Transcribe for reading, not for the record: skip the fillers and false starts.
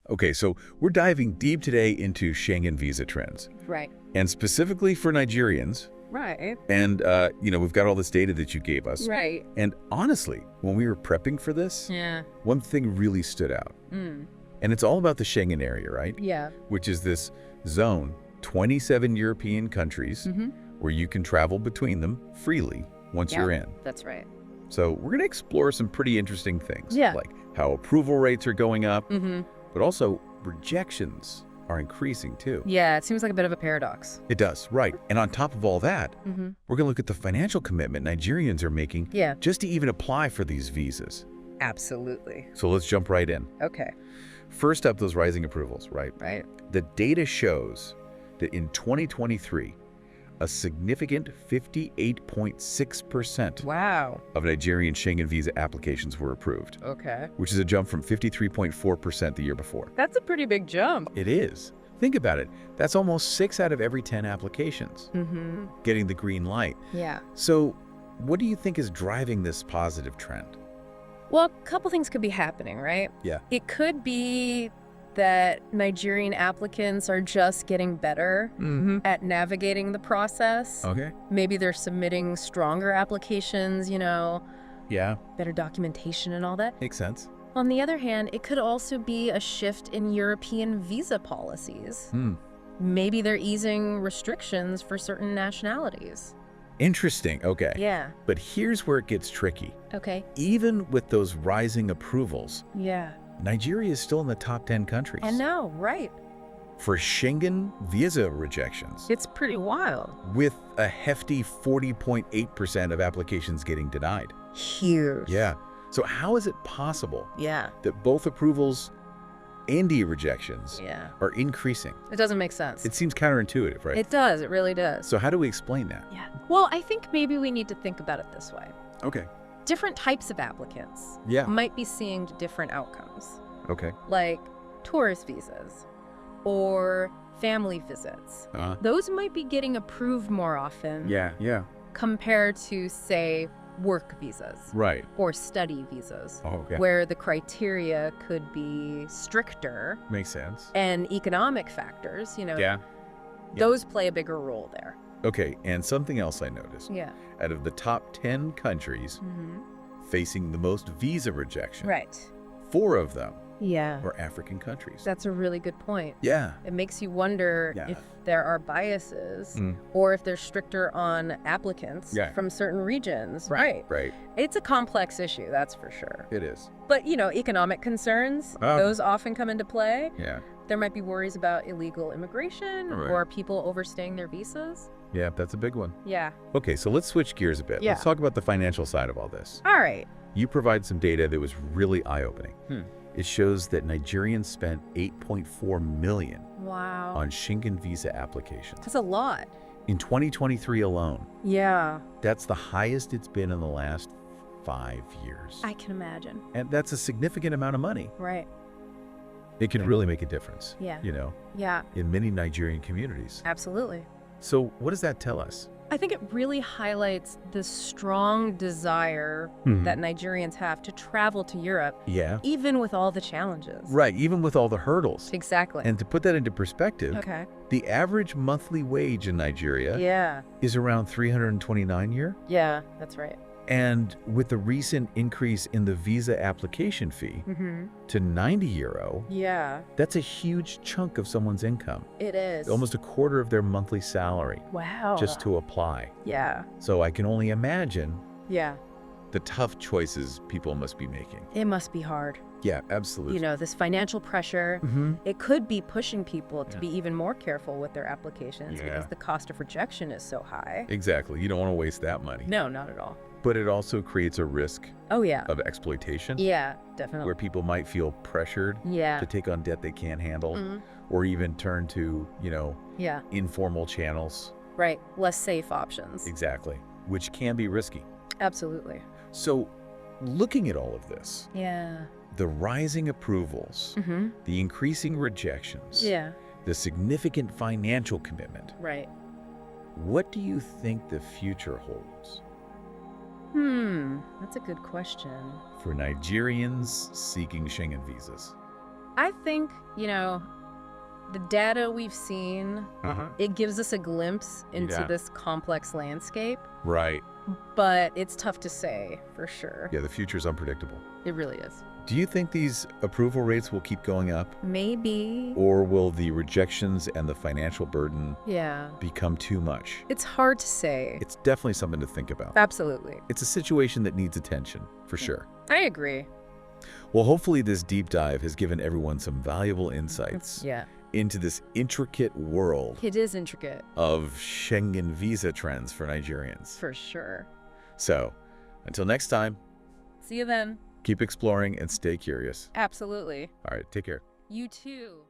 Okay, so we're diving deep today into Schengen visa trends, Right. and specifically for Nigerians. Right. And, we've got all this data that you gave us. Right. And honestly, when we were prepping for this, Yeah. one thing really stood out. Mm. And it's all about the Schengen area, right? Yeah. Which is this zone, 27 European countries, where you can travel between them freely once you're in. That's right. So we're going to explore some pretty interesting things, Yeah. like how approval rates are going up, Mm-hmm. but also rejections are increasing too. Yeah, it seems like a bit of a paradox. It does, right. And on top of all that, Mm-hmm. we're going to look at the financial commitment Nigerians are making Yeah. just to even apply for these visas. Absolutely. So let's jump right in. Okay. First up, those rising approvals, right? Right. The data shows that in 2023, a significant 58.6% Wow. of Nigerian Schengen visa applications were approved, Okay. which is a jump from 53.4% the year before. That's a pretty big jump. It is. Think about it. That's almost 6 out of every 10 applications Mm-hmm. getting the green light. Yeah. So what do you think is driving this positive trend? Well, a couple things could be happening, right? Yeah. It could be that Nigerian applicants are just getting better Mm-hmm. at navigating the process. Okay. Maybe they're submitting stronger applications, Yeah, better documentation and all that. makes sense. On the other hand, it could also be a shift in European visa policies. Hmm. Maybe they're easing restrictions for certain nationalities. Interesting. Okay. Yeah. But here's where it gets tricky. Okay. Even with those rising approvals, Yeah. Nigeria is still in the top 10 countries. I know, right. For Schengen visa rejections, It's pretty wild. with a hefty 40.8% of applications getting denied. Huge. Yeah. So how is it possible Yeah. that both approvals and rejections Yeah. are increasing? It doesn't make sense. It seems counterintuitive, right? It does. It really does. So how do we explain that? Yeah. Well, I think maybe we need to think about it this way. Okay. Different types of applicants Yeah. might be seeing different outcomes, Okay. like tourist visas or family visits. Those might be getting approved more often Yeah. compared to, say, work visas Right. or study visas, Okay. where the criteria could be stricter Makes sense. and economic factors, Yeah. those play a bigger role there. Okay, and something else I noticed. Yeah. Out of the top 10 countries facing the most visa rejection, Right. 4 of them Yeah. are African countries. That's a really good point. Yeah. It makes you wonder Yeah. if there are biases Mm. or if they're stricter on applicants Yeah. from certain regions. Right. Right. It's a complex issue, that's for sure. It is. But, economic concerns, Oh. those often come into play. Yeah. There might be worries about illegal immigration Right. or people overstaying their visas. Yeah, that's a big one. Yeah. Okay, so let's switch gears a bit. Yeah. Let's talk about the financial side of all this. All right. You provide some data that was really eye-opening. It shows that Nigerians spent $8.4 million Wow. on Schengen visa applications. That's a lot. In 2023 alone, Yeah. that's the highest it's been in the last 5 years. I can imagine. And that's a significant amount of money. Right. It can really make a difference, Yeah. in many Nigerian communities. Absolutely. So what does that tell us? I think it really highlights the strong desire that Nigerians have to travel to Europe, Yeah. even with all the challenges. Right, even with all the hurdles. Exactly. And to put that into perspective, Okay. the average monthly wage in Nigeria Yeah. is around 329 a year. Yeah, that's right. And with the recent increase in the visa application fee to €90, Yeah, that's a huge chunk of someone's income. it is. Almost a quarter of their monthly salary Wow. just to apply. Yeah. So I can only imagine Yeah. the tough choices people must be making. It must be hard. Yeah, absolutely. This financial pressure, it could be pushing people to be even more careful with their applications because the cost of rejection is so high. Exactly. You don't want to waste that money. No, not at all. But it also creates a risk Oh, yeah. of exploitation Yeah, definitely. where people might feel pressured Yeah. to take on debt they can't handle Mhm. or even turn to, Yeah, informal channels. right. Less safe options. Exactly. Which can be risky. Absolutely. So looking at all of this, Yeah. the rising approvals, the increasing rejections, Yeah, the significant financial commitment, right. what do you think the future holds That's a good question. for Nigerians seeking Schengen visas? I think, the data we've seen, it gives us a glimpse into this complex landscape. Right. But it's tough to say for sure. Yeah, the future's unpredictable. It really is. Do you think these approval rates will keep going up? Maybe. Or will the rejections and the financial burden become too much? It's hard to say. It's definitely something to think about. Absolutely. It's a situation that needs attention, for sure. I agree. Well, hopefully this deep dive has given everyone some valuable insights into this intricate world. It is intricate. Of Schengen visa trends for Nigerians. For sure. So, until next time. See you then. Keep exploring and stay curious. Absolutely. All right, take care. You too.